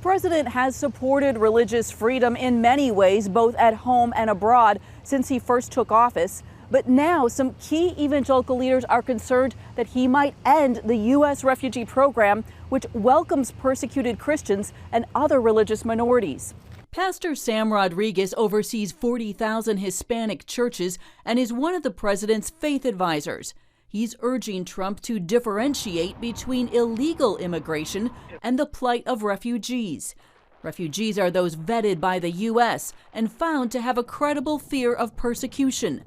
The president has supported religious freedom in many ways, both at home and abroad, since he first took office. But now some key evangelical leaders are concerned that he might end the U.S. refugee program, which welcomes persecuted Christians and other religious minorities. Pastor Sam Rodriguez oversees 40,000 Hispanic churches and is one of the president's faith advisors. He's urging Trump to differentiate between illegal immigration and the plight of refugees. Refugees are those vetted by the U.S. and found to have a credible fear of persecution.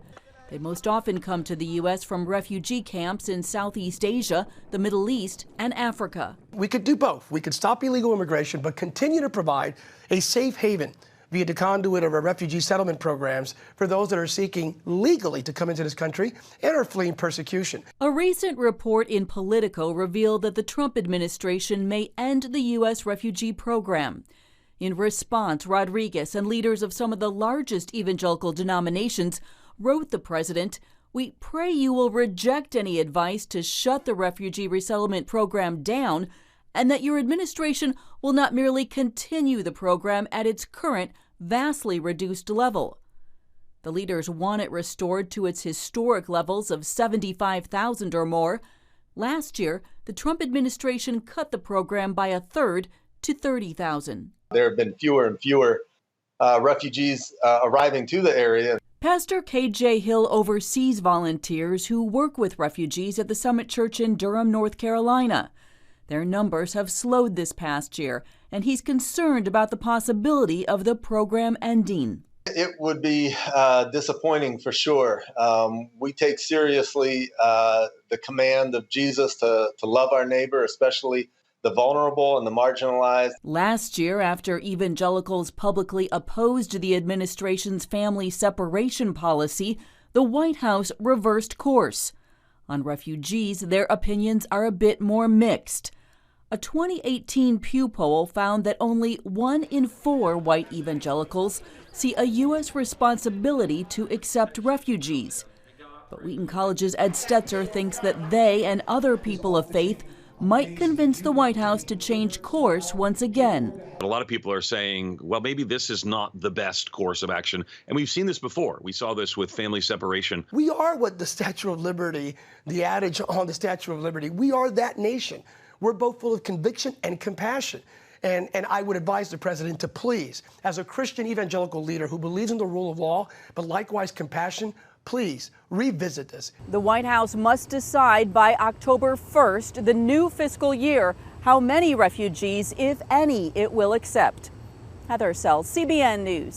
They most often come to the U.S. from refugee camps in Southeast Asia, the Middle East, and Africa. We could do both. We could stop illegal immigration, but continue to provide a safe haven via the conduit of our refugee settlement programs for those that are seeking legally to come into this country and are fleeing persecution. A recent report in Politico revealed that the Trump administration may end the U.S. refugee program. In response, Rodriguez and leaders of some of the largest evangelical denominations wrote the president, "We pray you will reject any advice to shut the refugee resettlement program down and that your administration will not merely continue the program at its current, vastly reduced level." The leaders want it restored to its historic levels of 75,000 or more. Last year, the Trump administration cut the program by a third to 30,000. There have been fewer and fewer refugees arriving to the area. Pastor K.J. Hill oversees volunteers who work with refugees at the Summit Church in Durham, North Carolina. Their numbers have slowed this past year, and he's concerned about the possibility of the program ending. It would be disappointing for sure. We take seriously the command of Jesus to love our neighbor, especially the vulnerable and the marginalized. Last year, after evangelicals publicly opposed the administration's family separation policy, the White House reversed course. On refugees, their opinions are a bit more mixed. A 2018 Pew poll found that only 1 in 4 white evangelicals see a U.S. responsibility to accept refugees. But Wheaton College's Ed Stetzer thinks that they and other people of faith might convince the White House to change course once again. A lot of people are saying, well, maybe this is not the best course of action. And we've seen this before. We saw this with family separation. We are what the Statue of Liberty, the adage on the Statue of Liberty, we are that nation. We're both full of conviction and compassion. And I would advise the president to please, as a Christian evangelical leader who believes in the rule of law, but likewise compassion, please revisit this. The White House must decide by October 1st, the new fiscal year, how many refugees, if any, it will accept. Heather Sells, CBN News.